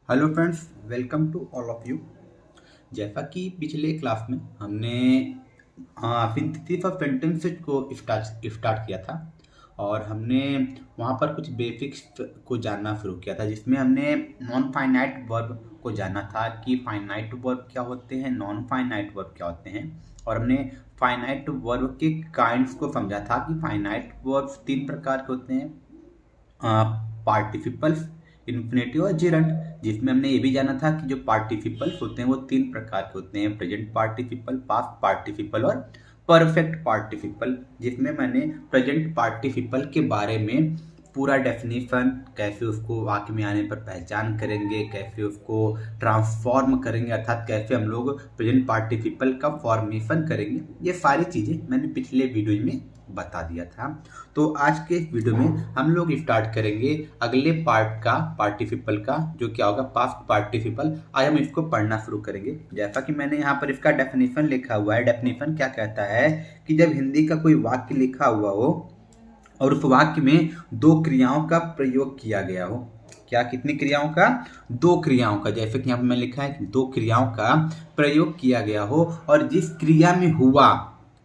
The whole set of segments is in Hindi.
Hello friends, welcome to all of you. जैसा कि पिछले क्लास में हमने सिंथेसिस ऑफ सेंटेंसेस को स्टार्ट किया था और हमने वहाँ पर कुछ बेसिक्स को जानना शुरू किया था, जिसमें हमने नॉन फाइनाइट वर्ब को जाना था कि फाइनाइट वर्ब क्या होते हैं, नॉन फाइनाइट वर्ब क्या होते हैं। और हमने फाइनाइट वर्ब के काइंड्स को समझा था कि फाइनाइट वर्ब्स तीन प्रकार के होते हैं, पार्टिसिपल्स, इन्फिनेटिव और जेरंट। जिसमें हमने ये भी जाना था कि जो पार्टिसिपल्स होते हैं वो तीन प्रकार के होते हैं, प्रेजेंट पार्टिसिपल, पास्ट पार्टिसिपल और परफेक्ट पार्टिसिपल। जिसमें मैंने प्रेजेंट पार्टिसिपल के बारे में पूरा डेफिनेशन, कैसे उसको वाक्य में आने पर पहचान करेंगे, कैसे उसको ट्रांसफॉर्म करेंगे, अर्थात कैसे हम लोग प्रेजेंट पार्टिसिपल का फॉर्मेशन करेंगे, ये सारी चीज़ें मैंने पिछले वीडियो में बता दिया था। तो आज के इस वीडियो में हम लोग स्टार्ट करेंगे अगले पार्ट का, पार्टिसिपल का, जो क्या होगा पास्ट पार्टिसिपल। आज हम इसको पढ़ना शुरू करेंगे। जैसा कि मैंने यहाँ पर इसका डेफिनेशन लिखा हुआ है। डेफिनेशन क्या कहता है कि जब हिंदी का कोई वाक्य लिखा हुआ हो और उस वाक्य में दो क्रियाओं का प्रयोग किया गया हो। क्या, कितनी क्रियाओं का? दो क्रियाओं का। जैसे कि यहाँ पर मैं लिखा है कि दो क्रियाओं का प्रयोग किया गया हो और जिस क्रिया में हुआ,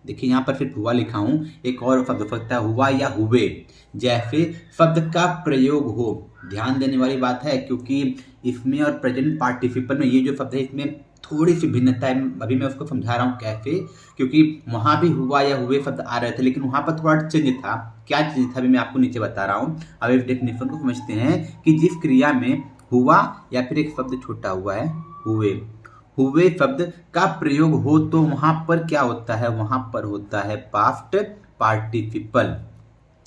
देखिए यहाँ पर सिर्फ हुआ लिखा हूं, एक और शब्द हो सकता है हुआ या हुए, जैसे शब्द का प्रयोग हो। ध्यान देने वाली बात है क्योंकि इसमें और प्रेजेंट पार्टिसिपल में ये जो शब्द है इसमें थोड़ी सी भिन्नता है। अभी मैं उसको समझा रहा हूँ कैसे, क्योंकि वहां भी हुआ या हुए शब्द आ रहे थे लेकिन वहां पर थोड़ा चेंज था। क्या चीज था अभी मैं आपको नीचे बता रहा हूँ। अब इस डेफिनेशन को समझते हैं कि जिस क्रिया में हुआ या फिर एक शब्द छोटा हुआ है हुए, हुए शब्द का प्रयोग हो तो वहां पर क्या होता है, वहां पर होता है पास्ट पार्टिसिपल।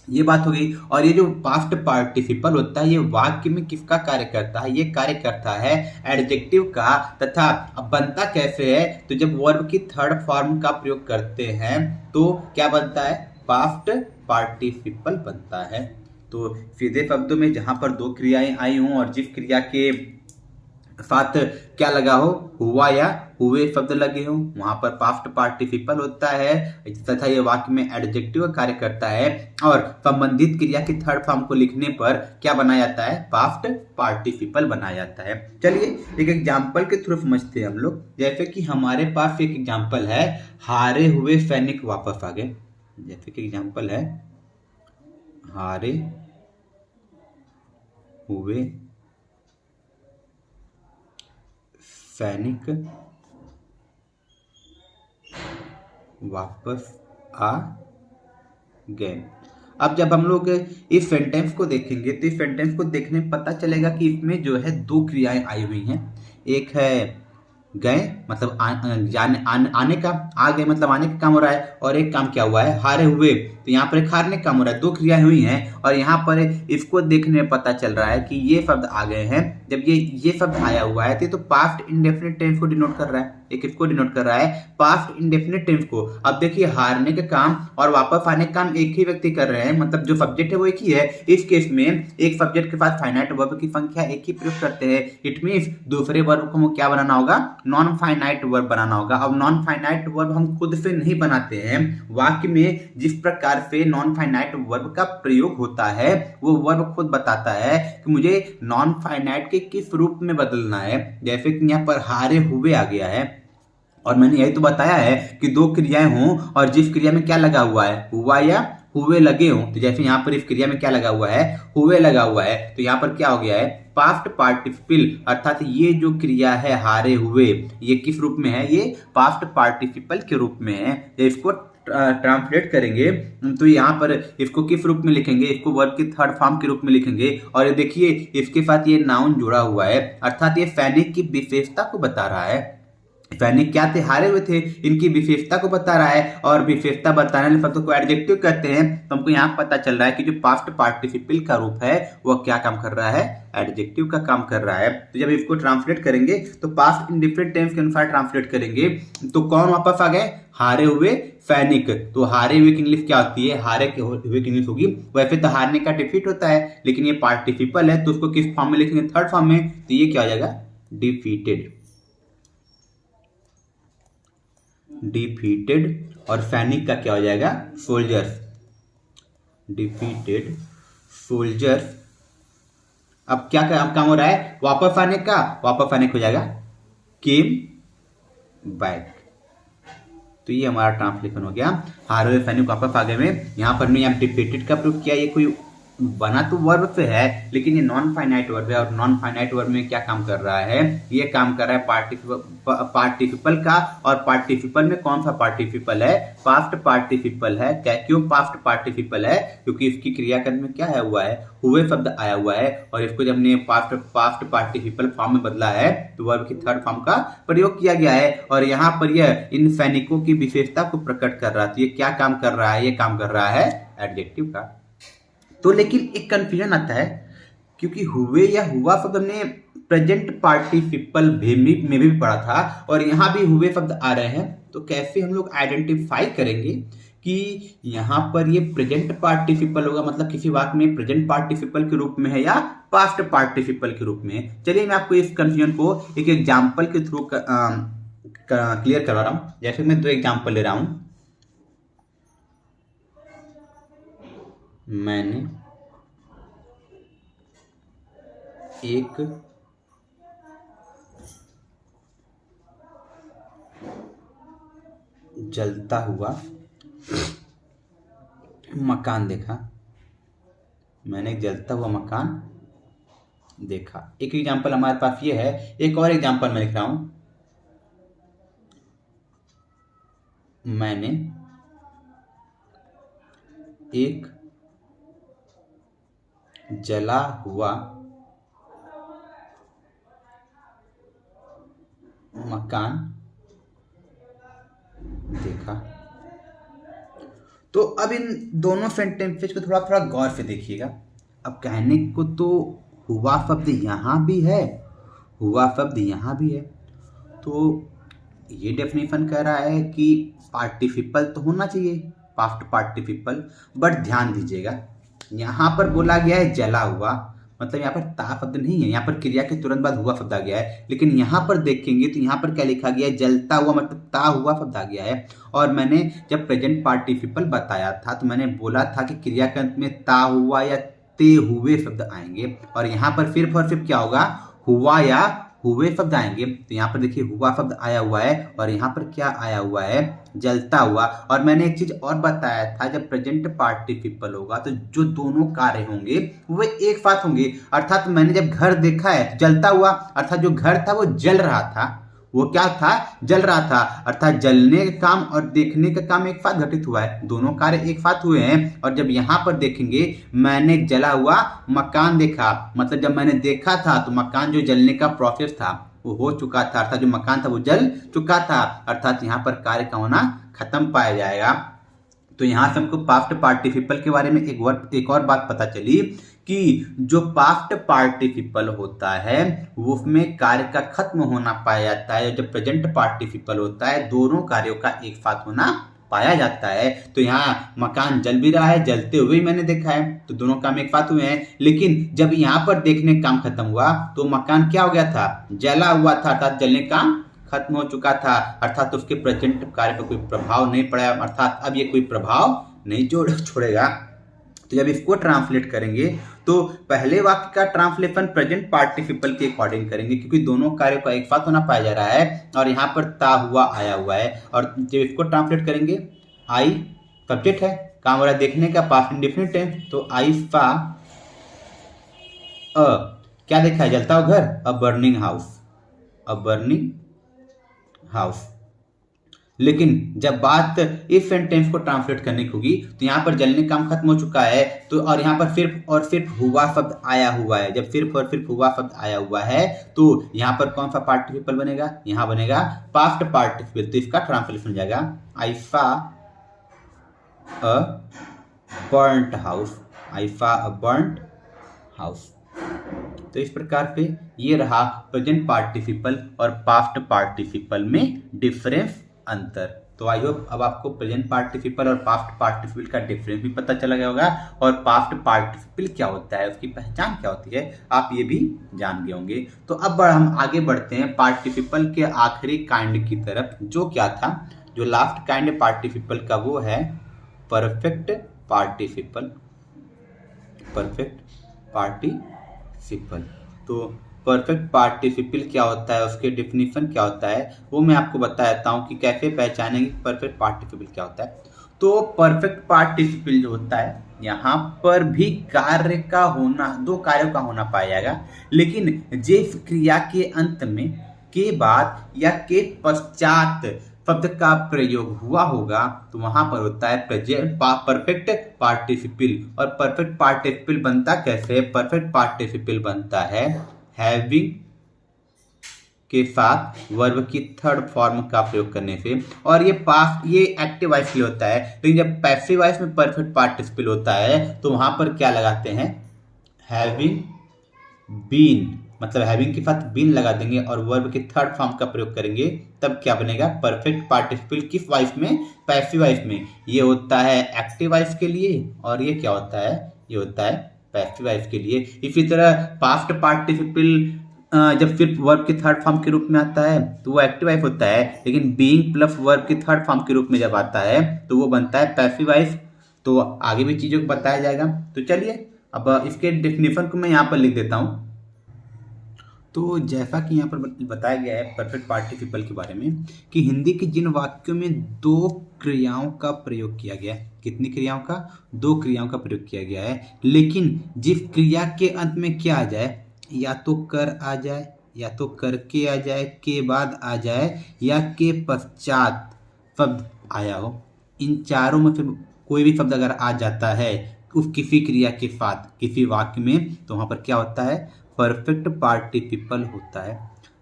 ये बात हो गई। और ये जो पास्ट पार्टिसिपल होता है ये वाक्य में किसका कार्य करता है? ये कार्य करता है एडजेक्टिव का। तथा अब बनता कैसे है, तो जब वर्ब की थर्ड फॉर्म का प्रयोग करते हैं तो क्या बनता है? पास्ट पार्टिसिपल बनता है। तो सीधे शब्दों में जहां पर दो क्रियाएं आई हों और जिस क्रिया के साथ क्या लगा हो, हुआ या हुए शब्द लगे हो, वहां पर पास्ट पार्टिसिपल होता है तथा ये वाक्य में एडजेक्टिव कार्य करता है। और संबंधित क्रिया की थर्ड फॉर्म को लिखने पर क्या बनाया जाता है? पास्ट पार्टिसिपल बनाया जाता है। चलिए एक एग्जांपल के थ्रू समझते हैं हम लोग। जैसे कि हमारे पास एक एग्जांपल है, हारे हुए सैनिक वापस आ गए। जैसे कि एग्जांपल है, हारे हुए सैनिक वापस आ गए। अब जब हम लोग इस सेंटेंस को देखेंगे तो इस सेंटेंस को देखने में पता चलेगा कि इसमें जो है दो क्रियाएं आई हुई हैं। एक है गए मतलब आने का, आ गए मतलब आने का काम हो रहा है, और एक काम क्या हुआ है, हारे हुए, तो यहाँ पर एक हारने का काम हो रहा है। दो क्रियाएं हुई हैं और यहाँ पर इसको देखने में पता चल रहा है कि ये शब्द आ गए हैं। जब ये शब्द आया हुआ है तो पास्ट इंडेफिनिट टेंस को डिनोट कर रहा है। एक इसको डिनोट कर रहा है, पास्ट इंडेफिनिट टेंस को। अब देखिए हारने का काम और वापस आने का काम एक ही व्यक्ति कर रहे हैं, मतलब जो सब्जेक्ट है वो एक ही है। इस केस में एक सब्जेक्ट के पास फाइनाइट वर्ब की संख्या एक ही प्रयोग करते हैं। इट मींस दूसरे वर्ब को क्या बनाना होगा? नॉन फाइनाइट वर्ब बनाना होगा। अब नॉन फाइनाइट वर्ब हम खुद से नहीं बनाते हैं। वाक्य में जिस प्रकार से नॉन फाइनाइट वर्ब का प्रयोग होता है वो वर्ब खुद बताता है कि मुझे नॉन फाइनाइट के किस रूप में बदलना है। जैसे कि यहाँ पर हारे हुए आ गया है और मैंने यही तो बताया है कि दो क्रियाएं हों और जिस क्रिया में क्या लगा हुआ है, हुआ या हुए लगे हों। तो जैसे यहाँ पर इस क्रिया में क्या लगा हुआ है, हुए लगा हुआ है, तो यहाँ पर क्या हो गया है? Past participle. अर्थात ये जो क्रिया है हारे हुए, ये किस रूप में है? ये पास्ट पार्टिसिपल के रूप में है। इसको ट्रांसलेट करेंगे तो यहाँ पर इसको किस रूप में लिखेंगे? इसको वर्ब की थर्ड फॉर्म के रूप में लिखेंगे। और देखिए इसके साथ ये नाउन जुड़ा हुआ है, अर्थात ये सैनिक की विशेषता को बता रहा है। सैनिक क्या थे? हारे हुए थे, इनकी विशेषता को बता रहा है। और विशेषता बताने वाले शब्द को एडजेक्टिव कहते हैं। तो हमको यहाँ पता चल रहा है कि जो पास्ट पार्टिसिपल का रूप है वो क्या काम कर रहा है? एडजेक्टिव का काम कर रहा है। तो जब इसको ट्रांसलेट करेंगे तो पास्ट इंडिफरेंट टेंस के अनुसार ट्रांसलेट करेंगे। तो कौन वापस आ गए? हारे हुए सैनिक। तो हारे हुए की इंग्लिश क्या होती है? हारे हुए की इंग्लिश होगी, वैसे तो हारने का डिफीट होता है लेकिन ये पार्टिसिपल है तो उसको किस फॉर्म में लिखेंगे? थर्ड फॉर्म में। तो ये क्या हो जाएगा? डिफीटेड। डिफीटेड। और सैनिक का क्या हो जाएगा? सोल्जर्स। Defeated soldiers. अब क्या काम हो रहा है, वापस आने का, वापस आने को हो जाएगा केम बैक। तो ये हमारा ट्रांसलेशन हो गया, हारो फैनी वापस आ गए में। यहाँ पर मैं यहाँ डिफीटेड का प्रूफ किया, ये कोई बना तो वर्ब से है लेकिन ये नॉन फाइनाइट वर्ब है, और नॉन फाइनाइट वर्ब में क्या काम कर रहा है, ये काम कर रहा है पार्टिसिपल का। और पार्टिसिपल में कौन सा पार्टिसिपल है, पास्ट पार्टिसिपल है। क्या क्यों पास्ट पार्टिसिपल है, क्योंकि इसकी क्रियाकर्म में क्या है हुआ है, हुए शब्द आया हुआ है, और इसको जब हमने पास्ट पार्टिसिपल फॉर्म में बदला है तो वर्ब की थर्ड फॉर्म का प्रयोग किया गया है। और यहाँ पर यह इन सैनिकों की विशेषता को प्रकट कर रहा है। तो ये क्या काम कर रहा है, ये काम कर रहा है एडजेक्टिव का। तो लेकिन एक कंफ्यूजन आता है, क्योंकि हुए या हुआ शब्द हमने प्रेजेंट पार्टिसिपल में भी पढ़ा था, और यहाँ भी हुए शब्द आ रहे हैं। तो कैसे हम लोग आइडेंटिफाई करेंगे कि यहाँ पर ये प्रेजेंट पार्टिसिपल होगा, मतलब किसी वाक्य में प्रेजेंट पार्टिसिपल के रूप में है या पास्ट पार्टिसिपल के रूप में। चलिए मैं आपको इस कंफ्यूजन को एक एग्जाम्पल के थ्रू क्लियर करवा रहा हूँ। जैसे मैं 2 एग्जाम्पल ले रहा हूँ। मैंने एक जलता हुआ मकान देखा। मैंने एक जलता हुआ मकान देखा। एक एग्जाम्पल हमारे पास ये है। एक और एग्जाम्पल मैं लिख रहा हूं। मैंने एक जला हुआ मकान देखा। तो अब इन दोनों सेंटेंसेस को थोड़ा थोड़ा गौर से देखिएगा। अब कहने को तो हुआ शब्द यहां भी है, हुआ शब्द यहां भी है, तो ये डेफिनेशन कह रहा है कि पार्टिसिपल तो होना चाहिए, पास्ट पार्टिसिपल। बट ध्यान दीजिएगा, यहाँ पर बोला गया है जला हुआ, मतलब यहाँ पर ता शब्द नहीं है, यहाँ पर क्रिया के तुरंत बाद हुआ शब्द आ गया है। लेकिन यहाँ पर देखेंगे तो यहाँ पर क्या लिखा गया है, जलता हुआ, मतलब ता हुआ शब्द आ गया है। और मैंने जब प्रेजेंट पार्टिसिपल बताया था तो मैंने बोला था कि क्रिया के अंत में ता हुआ या ते हुए शब्द आएंगे, और यहाँ पर सिर्फ और सिर्फ क्या होगा, हुआ या हुए शब्द आएंगे। तो यहाँ पर देखिए हुआ शब्द आया हुआ है, और यहाँ पर क्या आया हुआ है, जलता हुआ। और मैंने एक चीज और बताया था, जब प्रेजेंट पार्टिसिपल होगा तो जो दोनों कार्य होंगे वो एक साथ होंगे। अर्थात मैंने जब घर देखा है, जलता हुआ अर्थात जो घर था वो जल रहा था, वो क्या था, जल रहा था। अर्थात जलने का काम और देखने का काम एक साथ घटित हुआ है, दोनों कार्य एक साथ हुए हैं। और जब यहाँ पर देखेंगे, मैंने जला हुआ मकान देखा, मतलब जब मैंने देखा था तो मकान जो जलने का प्रोसेस था वो हो चुका था, अर्थात जो मकान था वो जल चुका था, अर्थात यहाँ पर कार्य का होना खत्म पाया जाएगा। तो यहाँ से हमको पास्ट पार्टिसिपल के बारे में एक और बात पता चली कि जो पास्ट पार्टिसिपल होता है वो उसमें कार्य का खत्म होना पाया जाता है। जब प्रेजेंट पार्टिसिपल होता है दोनों कार्यों का एक साथ होना पाया जाता है। तो यहाँ मकान जल भी रहा है, जलते हुए मैंने देखा है, तो दोनों काम एक साथ हुए हैं। लेकिन जब यहाँ पर देखने का काम खत्म हुआ तो मकान क्या हो गया था, जला हुआ था, अर्थात जलने का काम खत्म हो चुका था, अर्थात उसके प्रेजेंट कार्य पर कोई प्रभाव नहीं पड़ा, अर्थात अब ये कोई प्रभाव नहीं छोड़ेगा। तो जब इसको ट्रांसलेट करेंगे तो पहले वाक्य का ट्रांसलेशन प्रेजेंट पार्टिसिपल के अकॉर्डिंग करेंगे, क्योंकि दोनों कार्यों का एक साथ होना पाया जा रहा है, और यहाँ पर ता हुआ आया हुआ है। और जब इसको ट्रांसलेट करेंगे, आई सब्जेक्ट है, काम हो रहा है देखने का, पास्ट इंडेफिनिट टेंस, तो आई सा क्या देखा है, जलता हुआ घर, अ बर्निंग हाउस, अ बर्निंग हाउस। लेकिन जब बात इस सेंटेंस को ट्रांसलेट करने की होगी तो यहाँ पर जलने काम खत्म हो चुका है, तो और यहाँ पर सिर्फ और सिर्फ हुआ शब्द आया हुआ है। जब सिर्फ और सिर्फ हुआ शब्द आया हुआ है तो यहाँ पर कौन सा पार्टिसिपल बनेगा, यहाँ बनेगा पास्ट पार्टिसिपल। तो इसका ट्रांसलेशन हो जाएगा आई सा अ बर्न्ट हाउस, आई सा अ बर्न्ट हाउस। तो इस प्रकार से ये रहा प्रेजेंट पार्टिसिपल और पास्ट पार्टिसिपल में डिफरेंस, अंतर। तो आई होप अब आपको प्रेजेंट पार्टिसिपल और पास्ट पार्टिसिपल का डिफरेंस भी पता चला गया होगा, और पास्ट पार्टिसिपल क्या होता है, उसकी पहचान क्या होती है, आप ये भी जान गए होंगे। तो अब हम आगे बढ़ते हैं पार्टिसिपल के आखिरी काइंड की तरफ, जो क्या था, जो लास्ट काइंड पार्टिसिपल का वो है perfect participle, perfect participle. Participle. तो परफेक्ट पार्टिसिपल क्या होता है, उसके डेफिनेशन क्या होता है, वो मैं आपको बता देता हूँ कि कैसे पहचानेंगे परफेक्ट पार्टिसिपल क्या होता है। तो परफेक्ट पार्टिसिपल जो होता है, यहाँ पर भी कार्य का होना, दो कार्यों का होना पाया जाएगा, लेकिन जिस क्रिया के अंत में, के बाद या के पश्चात शब्द का प्रयोग हुआ होगा, तो वहां पर होता है प्रेजेंट परफेक्ट पार्टिसिपल। और परफेक्ट पार्टिसिपल बनता कैसे? परफेक्ट पार्टिसिपल बनता है हैविंग के साथ वर्ब की थर्ड फॉर्म का प्रयोग करने से। और ये एक्टिव वॉइस के लिए होता है, लेकिन जब पैसिव वॉइस में परफेक्ट पार्टिसिपल होता है तो वहां पर क्या लगाते हैं? हैविंग बीन, मतलब हैविंग के साथ बीन लगा देंगे और वर्ब के थर्ड फॉर्म का प्रयोग करेंगे, तब क्या बनेगा? Perfect participle. किस वॉइस में? पैसिव वॉइस में। ये होता है एक्टिव वॉइस के लिए, और ये क्या होता है? ये होता है पैसिव वॉइस के लिए। इसी तरह पास्ट पार्टिसिपल जब सिर्फ वर्ब के थर्ड फॉर्म के रूप में आता है तो वो एक्टिव वॉइस होता है, लेकिन बीइंग प्लस वर्ब के थर्ड फॉर्म के रूप में जब आता है तो वो बनता है पैसिव वॉइस। तो आगे भी चीजों को बताया जाएगा। तो चलिए अब इसके डेफिनेशन को मैं यहाँ पर लिख देता हूँ। तो जैसा कि यहाँ पर बताया गया है परफेक्ट पार्टिसिपल के बारे में, कि हिंदी के जिन वाक्यों में दो क्रियाओं का प्रयोग किया गया है, कितनी क्रियाओं का? दो क्रियाओं का प्रयोग किया गया है, लेकिन जिस क्रिया के अंत में क्या आ जाए, या तो कर आ जाए, या तो करके आ जाए, के बाद आ जाए, या के पश्चात शब्द आया हो, इन चारों में से कोई भी शब्द अगर आ जाता है उस किसी क्रिया के साथ किसी वाक्य में, तो वहां पर क्या होता है? परफेक्ट पार्टिसिपल होता है।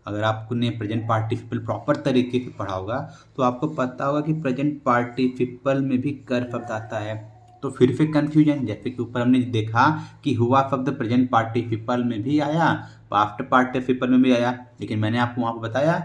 अगर आपने प्रेजेंट पार्टिसिपल प्रॉपर तरीके से पढ़ा होगा तो आपको पता होगा कि प्रेजेंट पार्टिसिपल में भी कर शब्द आता है। तो फिर से कंफ्यूजन, जैसे कि ऊपर हमने देखा कि हुआ शब्द प्रेजेंट पार्टिसिपल में भी आया, पास्ट पार्टिसिपल में भी आया, लेकिन मैंने आपको वहां पर बताया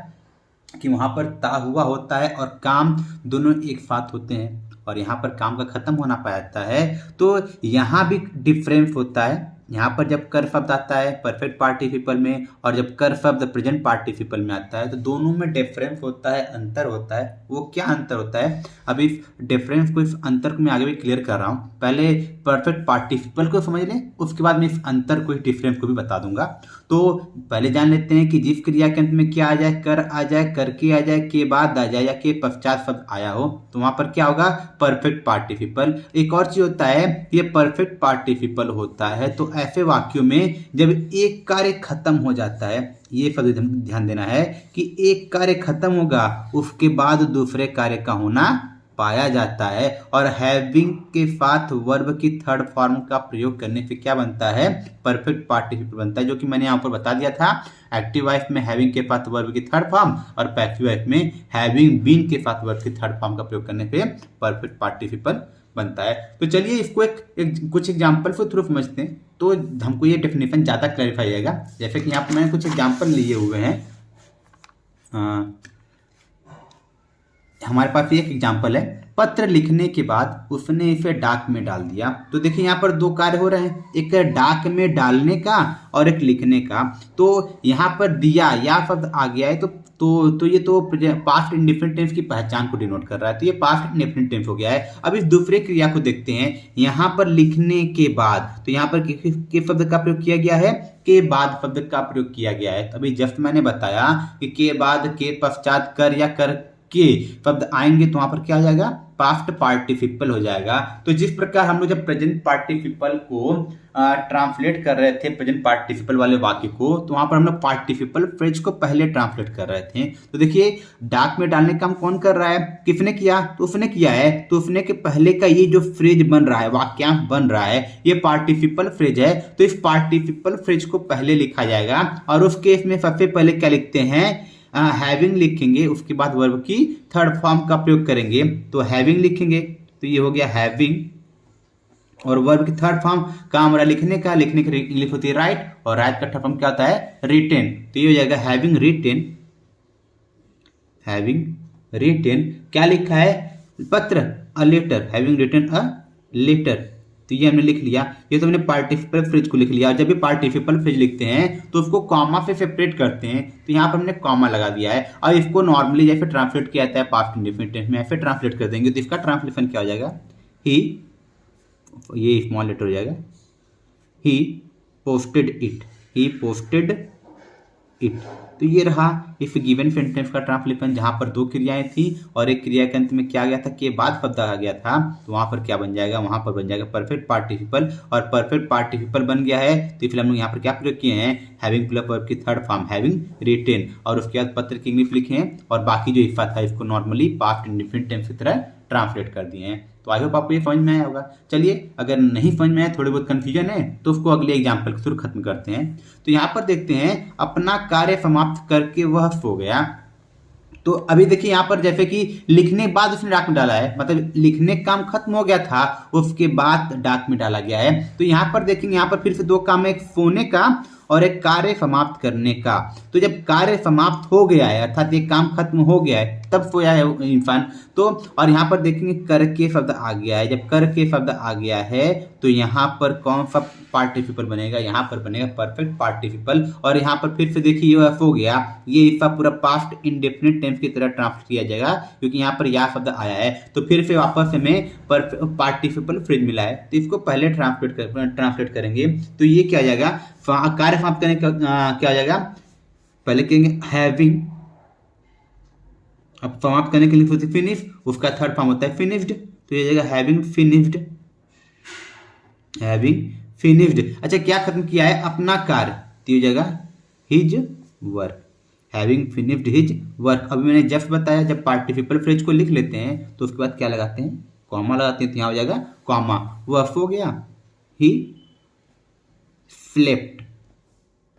कि वहां पर ता हुआ होता है और काम दोनों एक साथ होते हैं, और यहाँ पर काम का खत्म होना पाता है। तो यहाँ भी डिफरेंस होता है। यहाँ पर जब कर शब्द आता है परफेक्ट पार्टिसिपल में, और जब कर शब्द प्रेजेंट पार्टिसिपल में आता है, तो दोनों में डिफरेंस होता है, अंतर होता है। वो क्या अंतर होता है? अब इस डिफरेंस को, इस अंतर को मैं आगे भी क्लियर कर रहा हूँ। पहले परफेक्ट पार्टिसिपल को समझ लें, उसके बाद मैं इस अंतर को, इस डिफरेंस को भी बता दूंगा। तो पहले जान लेते हैं कि जिस क्रिया के अंत में क्या आ जाए? कर आ जाए, करके आ जाए, के बाद आ जाए, या के पश्चात शब्द आया हो, तो वहां पर क्या होगा? Perfect participle. एक और चीज होता है, ये परफेक्ट पार्टिसिपल होता है तो ऐसे वाक्यों में जब एक कार्य खत्म हो जाता है, ये शब्द ध्यान देना है कि एक कार्य खत्म होगा उसके बाद दूसरे कार्य का होना पाया जाता है, और हैविंग के साथ वर्ब की थर्ड फॉर्म का प्रयोग करने से क्या बनता है? परफेक्ट पार्टिसिपल बनता है, जो कि मैंने यहाँ पर बता दिया था। एक्टिव वॉइस में हैविंग के साथ वर्ब की थर्ड फॉर्म, और पैसिव वॉइस में हैविंग बीन के साथ वर्ब की थर्ड फॉर्म का प्रयोग करने से परफेक्ट पार्टिसिपल बनता है। तो चलिए इसको कुछ एग्जाम्पल के थ्रू समझते हैं, तो हमको ये डेफिनेशन ज़्यादा क्लैरिफाई आएगा। जैसे कि यहाँ पर मैंने कुछ एग्जाम्पल लिए हुए हैं। हमारे पास एक एग्जाम्पल है, पत्र लिखने के बाद उसने इसे डाक में डाल दिया। तो देखिए यहाँ पर दो कार्य हो रहे हैं, एक डाक में डालने का और एक लिखने का। तो यहाँ पर दिया या शब्द आ गया है, तो ये तो पास्ट इंडेफिनिट टेंस की पहचान को डिनोट कर रहा है, तो ये पास्ट इंडेफिनिट टेंस हो गया है। अब इस दूसरे क्रिया को देखते हैं। यहाँ पर लिखने के बाद, तो यहाँ पर किस शब्द का प्रयोग किया गया है? के बाद शब्द का प्रयोग किया गया है। अभी जस्ट मैंने बताया कि के बाद, के पश्चात कर या कर के शब्द आएंगे तो वहां पर क्या हो जाएगा? पास्ट पार्टिसिपल हो जाएगा। तो जिस प्रकार हम लोग जब प्रेजेंट पार्टिसिपल को ट्रांसलेट कर रहे थे, प्रेजेंट पार्टिसिपल वाले वाक्य को, तो वहां पर हम लोग पार्टिसिपल फ्रेज को पहले ट्रांसलेट कर रहे थे। तो देखिए डाक में डालने का काम कौन कर रहा है? किसने किया? तो उसने किया है। तो उसने के पहले का ये जो फ्रेज बन रहा है, वाक्यांश बन रहा है, ये पार्टिसिपल फ्रेज है। तो इस पार्टिसिपल फ्रेज को पहले लिखा जाएगा, और उस केस में सबसे पहले क्या लिखते हैं? हैविंग लिखेंगे, उसके बाद वर्ब की थर्ड फॉर्म का प्रयोग करेंगे। तो हैविंग लिखेंगे, तो ये हो गया हैविंग, और वर्ब की थर्ड फॉर्म काम रहा लिखने का, लिखने की इंग्लिश होती है राइट, और राइट का थर्ड फॉर्म क्या होता है? रिटेन। तो ये हो जाएगा हैविंग रिटेन। हैविंग रिटेन क्या लिखा है? पत्र, a letter, having written a letter. तो ये हमने लिख लिया। ये तो हमने पार्टिसिपल फ्रेज को लिख लिया। और जब भी पार्टिसिपल फ्रेज लिखते हैं तो उसको कॉमा से सेपरेट करते हैं, तो यहाँ पर हमने कॉमा लगा दिया है। और इसको नॉर्मली जैसे ट्रांसलेट किया जाता है पास्ट इंडेफिनिट टेंस में, ऐसे ट्रांसलेट कर देंगे, तो इसका ट्रांसलेशन क्या हो जाएगा? ही, ये स्मॉल लेटर हो जाएगा, he posted it. He posted it. तो ये रहा इफ गिवन सेंटेंस का ट्रांसलेशन, जहां पर दो क्रियाएं थी और एक क्रिया के अंत में क्या आ गया था, के बाद शब्द आ गया था, तो वहां पर क्या बन जाएगा, वहां पर बन जाएगा परफेक्ट पार्टिसिपल। और परफेक्ट पार्टिसिपल बन गया है तो फिर हम लोग यहाँ पर क्या प्रयोग किए हैं, हैविंग प्लस वर्ब की थर्ड फॉर्म हैविंग रिटेन, और उसके बाद पत्र की इंग्लिश लिखे हैं, और बाकी जो इफा था इसको नॉर्मली पास्ट इंडिफिनिट टेंस की तरह ट्रांसलेट कर दिए हैं। तो आई होप आपको ये समझ में आया होगा। चलिए, अगर नहीं समझ में आया, थोड़े बहुत कंफ्यूजन है, तो उसको अगले एग्जाम्पल के थ्रू खत्म करते हैं। तो यहाँ पर देखते हैं, अपना कार्य समाप्त करके वह सो गया। तो अभी देखिए यहाँ पर जैसे कि लिखने बाद उसने डाक में डाला है, मतलब लिखने काम खत्म हो गया था, उसके बाद डाक में डाला गया है। तो यहाँ पर देखेंगे, यहाँ पर फिर से दो काम है, एक सोने का और एक कार्य समाप्त करने का। तो जब कार्य समाप्त हो गया है, अर्थात ये काम खत्म हो गया है, तब सोया है इंसान। तो और यहाँ पर देखेंगे करके शब्द आ गया है, जब करके शब्द आ गया है तो यहाँ पर कौन सा पार्टिसिपल बनेगा, यहाँ पर बनेगा परफेक्ट पार्टिसिपल। और यहाँ पर फिर से देखिए ये हो गया, ये इसका पूरा पास्ट इंडेफिनिट टेंस की तरह ट्रांसलेट किया जाएगा, क्योंकि यहाँ पर या शब्द आया है। तो फिर से वापस हमें पार्टिसिपल फ्रेज मिला है, तो इसको पहले ट्रांसलेट करेंगे। तो ये क्या आ जाएगा, कार्य समाप्त करने का क्या आ जाएगा, पहले कहेंगे हैविंग, अब समाप्त करने के लिए फिनिश, उसका थर्ड फॉर्म होता है फिनिश्ड, तो ये जाएगा हैविंग फिनिश्ड, हैविंग फिनिश्ड। अच्छा, क्या खत्म किया है, अपना कार्य, तो ये जाएगा his work, having finished his work. अभी मैंने जस्ट बताया, जब पार्टिसिपल फ्रेज को लिख लेते हैं तो उसके बाद क्या लगाते हैं, कॉमा लगाते हैं, तो यहाँ हो जाएगा कॉमा, वह सो गया, ही स्लेप्ट।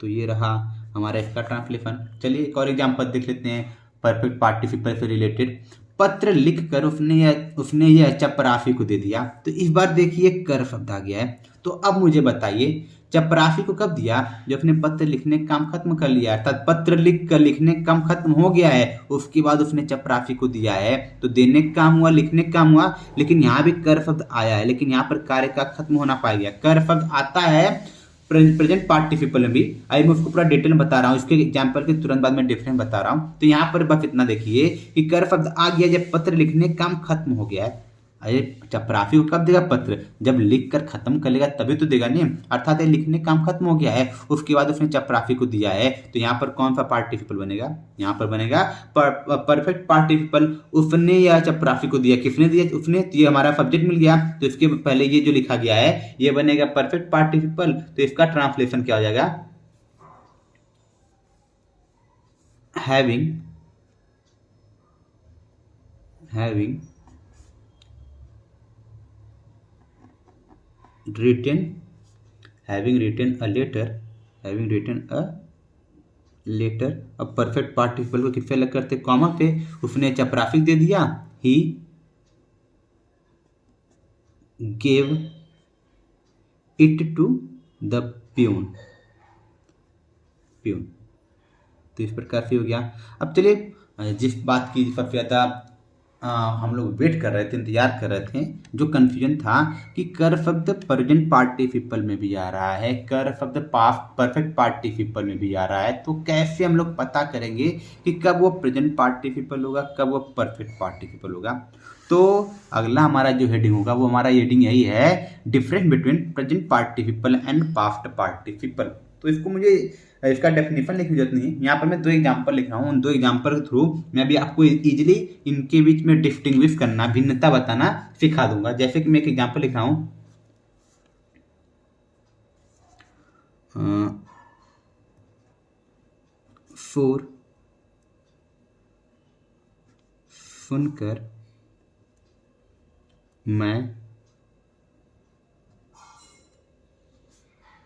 तो ये रहा हमारा इसका ट्रांसलेशन। चलिए एक और एग्जांपल देख लेते हैं परफेक्ट पार्टिसिपल से रिलेटेड। पत्र लिखकर उसने यह चपरासी को दे दिया। तो इस बार देखिए कर शब्द आ गया है। तो अब मुझे बताइए, चपरासी को कब दिया, जब उसने पत्र लिखने का काम खत्म कर लिया, अर्थात पत्र लिख कर लिखने का काम खत्म हो गया है, उसके बाद उसने चपरासी को दिया है। तो देने का काम हुआ, लिखने का काम हुआ, लेकिन यहाँ भी कर शब्द आया है, लेकिन यहाँ पर कार्य का खत्म होना पाया गया। कर शब्द आता है प्रेजेंट पार्टिसिपल में भी, आई मैं उसको पूरा डिटेल में बता रहा हूँ, इसके एग्जांपल के तुरंत बाद मैं डिफरेंस बता रहा हूँ। तो यहाँ पर बस इतना देखिए कि कर शब्द आ गया जब पत्र लिखने का काम खत्म हो गया है। अरे चपरासी को कब देगा पत्र, जब लिख कर खत्म कर लेगा तभी तो देगा नहीं, अर्थात लिखने काम खत्म हो गया है, उसके बाद उसने चपरासी को दिया है। तो यहाँ पर कौन सा पार्टिसिपल बनेगा, यहाँ पर बनेगा परफेक्ट पार्टिसिपल। उसने या चपरासी को दिया, किसने दिया, उसने, तो ये हमारा सब्जेक्ट मिल गया, तो इसके पहले ये जो लिखा गया है ये बनेगा परफेक्ट पार्टिसिपल। तो इसका ट्रांसलेशन क्या हो जाएगा, हैविंग written a letter। अब परफेक्ट पार्टिसिपल को किससे अलग करते, कॉमा पे, उसने चपरासी दे दिया, ही gave it to the peon. तो इस प्रकार से हो गया। अब चलिए जिस बात की सबसे ज़्यादा हम लोग वेट कर रहे थे, इंतजार कर रहे थे, जो कंफ्यूजन था कि कर शब्द प्रेजेंट पार्टिसिपल में भी आ रहा है, कर शब्द पास्ट परफेक्ट पार्टिसिपल में भी आ रहा है, तो कैसे हम लोग पता करेंगे कि कब वो प्रेजेंट पार्टिसिपल होगा, कब वो परफेक्ट पार्टिसिपल होगा। तो अगला हमारा जो हेडिंग होगा वो हमारा हेडिंग यही है, difference between present participle and past participle. तो इसको मुझे इसका डेफिनेशन लिखने की जरूरत नहीं है, यहाँ पर मैं दो एग्जांपल लिख रहा हूँ, उन दो एग्जांपल के थ्रू मैं अभी आपको इजीली इनके बीच में डिस्टिंग्विश करना, भिन्नता बताना सिखा दूंगा। जैसे कि मैं एक एग्जांपल लिख रहा हूँ, शोर सुनकर मैं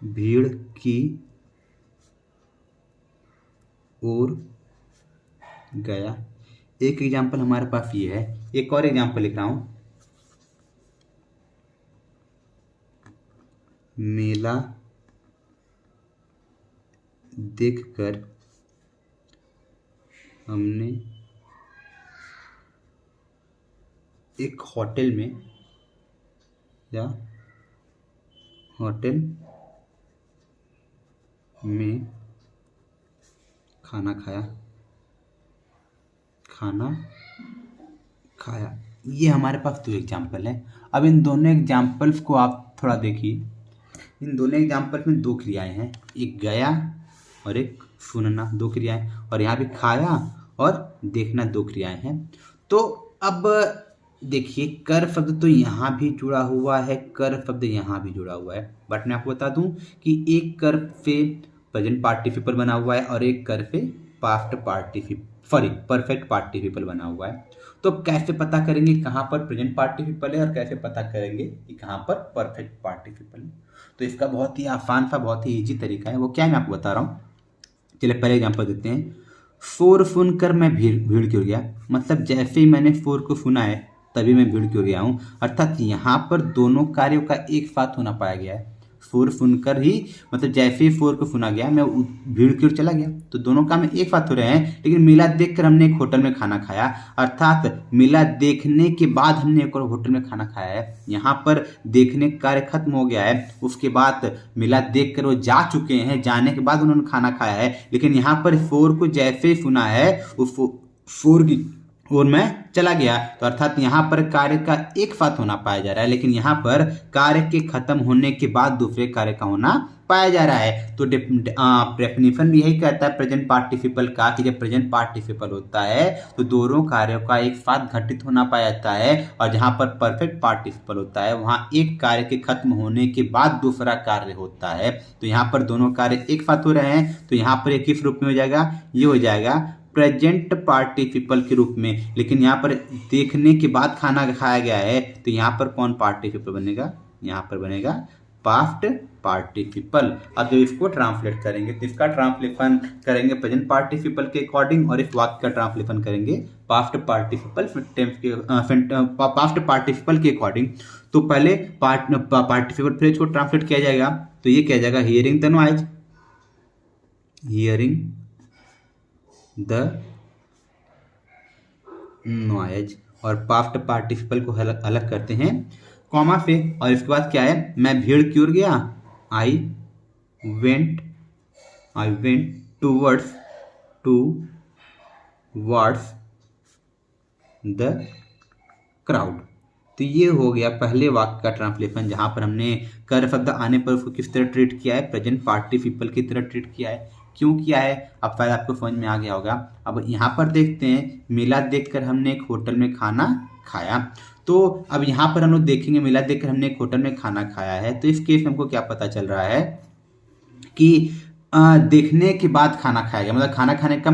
भीड़ की ओर गया। एक एग्जाम्पल हमारे पास ये है। एक और एग्जाम्पल लिख रहा हूं, मेला देखकर हमने एक होटल में खाना खाया। ये हमारे पास दो एग्जाम्पल है। अब इन दोनों एग्जाम्पल्स को आप थोड़ा देखिए, इन दोनों एग्जाम्पल में दो क्रियाएं हैं, एक गया और एक सुनना, दो क्रियाएं, और यहाँ भी खाया और देखना दो क्रियाएं हैं। तो अब देखिए कर शब्द तो यहाँ भी जुड़ा हुआ है, कर शब्द यहाँ भी जुड़ा हुआ है, बट मैं आपको बता दूं कि एक कर से प्रेजेंट पार्टिसिपल बना हुआ है और एक कर से पास्ट पार्टिसिपल परफेक्ट पार्टिसिपल बना हुआ है। तो कैसे पता करेंगे कहाँ पर प्रेजेंट पार्टिसिपल है और कैसे पता करेंगे कि कहाँ पर परफेक्ट पार्टिसिपल है? तो इसका बहुत ही आसान सा बहुत ही इजी तरीका है, वो क्या है मैं आपको बता रहा हूँ। चलिए पहले एग्जाम्पल देते हैं। शोर सुनकर मैं भीड़ क्यों गया, मतलब जैसे ही मैंने शोर को सुना है तभी मैं भीड़ क्यों गया हूँ, अर्थात यहाँ पर दोनों कार्यों का एक साथ होना पाया गया है। शोर सुनकर ही मतलब जैसे ही शोर को सुना गया मैं भीड़ की ओर चला गया, तो दोनों काम एक साथ हो रहे हैं। लेकिन मेला देखकर हमने एक होटल में खाना खाया, अर्थात मेला देखने के बाद हमने एक और होटल में खाना खाया है। यहाँ पर देखने का कार्य खत्म हो गया है, उसके बाद मेला देखकर वो जा चुके हैं, जाने के बाद उन्होंने खाना खाया है। लेकिन यहाँ पर शोर को जैसे ही सुना है उस शोर की और मैं चला गया, तो अर्थात यहाँ पर कार्य का एक साथ होना पाया जा रहा है, लेकिन यहाँ पर कार्य के खत्म होने के बाद दूसरे कार्य का होना पाया जा रहा है। तो डेफिनेशन भी यही कहता है प्रेजेंट पार्टिसिपल का कि जब प्रेजेंट पार्टिसिपल होता है तो दोनों कार्यों का एक साथ घटित होना पाया जाता है, और जहाँ पर परफेक्ट पार्टिसिपल होता है वहाँ एक कार्य के खत्म होने के बाद दूसरा कार्य होता है। तो यहाँ पर दोनों कार्य एक साथ हो रहे हैं, तो यहाँ पर ये किस रूप में हो जाएगा, ये हो जाएगा प्रेजेंट पार्टिसिपल के रूप में। लेकिन यहाँ पर देखने के बाद खाना खाया गया है, तो यहाँ पर कौन पार्टिसिपल बनेगा, यहाँ पर बनेगा पास्ट पार्टिसिपल। अब जब इसको ट्रांसलेट करेंगे तो इसका ट्रांसलेशन करेंगे प्रेजेंट पार्टिसिपल के अकॉर्डिंग और इस वाक्य का ट्रांसलेशन करेंगे पास्ट पार्टिसिपल के अकॉर्डिंग। तो पहले पार्टिसिपल फ्रेज को ट्रांसलेट किया जाएगा, तो ये क्या जाएगा, hearing the noise, hearing the noise, और पास्ट पार्टिसिपल को अलग करते हैं कॉमा से, और इसके बाद क्या है, मैं भीड़ की ओर गया, I went towards the crowd. तो ये हो गया पहले वाक्य का ट्रांसलेशन, जहां पर हमने कर शब्द आने पर उसको किस तरह ट्रीट किया है, प्रेजेंट पार्टिसिपल की तरह ट्रीट किया है। क्यों किया है अब शायद आपको समझ में आ गया होगा। अब यहाँ पर देखते हैं, मेला देखकर हमने एक होटल में खाना खाया। तो अब यहाँ पर हम लोग देखेंगे मेला देखकर हमने एक होटल में खाना खाया है, तो इस केस में हमको क्या पता चल रहा है कि देखने के बाद खाना खाया गया, मतलब खाना खाने का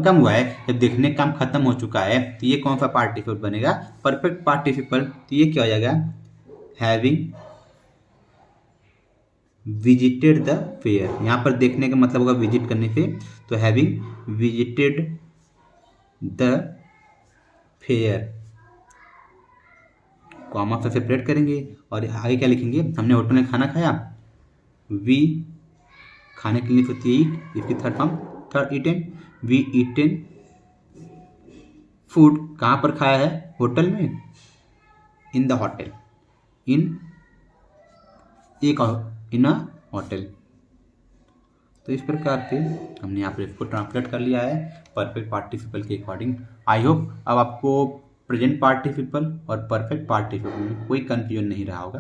कम हुआ है, जब देखने का काम खत्म हो चुका है। तो ये कौन सा पार्टिसिपल बनेगा, परफेक्ट पार्टिसिपल। तो ये क्या हो जाएगा, हैविंग विजिटेड द फेयर। यहाँ पर देखने का मतलब होगा विजिट करने से, तो having visited the fair, comma से सेपरेट करेंगे और आगे क्या लिखेंगे, हमने होटल में खाना खाया, वी खाने के लिए होती है ईट, इसकी third form third eaten, we eaten food, कहाँ पर खाया है, होटल में, in the hotel, in a hotel. तो इस प्रकार से हमने यहाँ पर इसको ट्रांसलेट कर लिया है परफेक्ट पार्टिसिपल के अकॉर्डिंग। आई होप अब आपको प्रेजेंट पार्टिसिपल और परफेक्ट पार्टिसिपल में कोई कंफ्यूजन नहीं रहा होगा।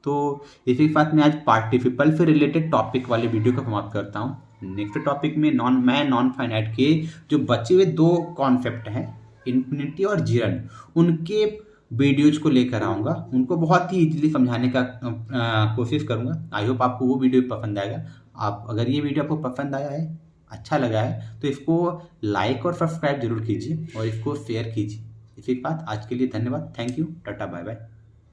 तो इसी के साथ मैं आज पार्टिसिपल से रिलेटेड टॉपिक वाले वीडियो को समाप्त करता हूँ। नेक्स्ट टॉपिक में नॉन फाइनाइट के जो बचे हुए दो कॉन्सेप्ट हैं, इन्फिनिटी और जिरंड, उनके वीडियोज को लेकर आऊँगा, उनको बहुत ही इजीली समझाने का कोशिश करूँगा। आई होप आपको वो वीडियो पसंद आएगा। आप अगर ये वीडियो आपको पसंद आया है, अच्छा लगा है, तो इसको लाइक और सब्सक्राइब जरूर कीजिए और इसको शेयर कीजिए। इसी के बाद आज के लिए धन्यवाद, thank you, tata bye bye.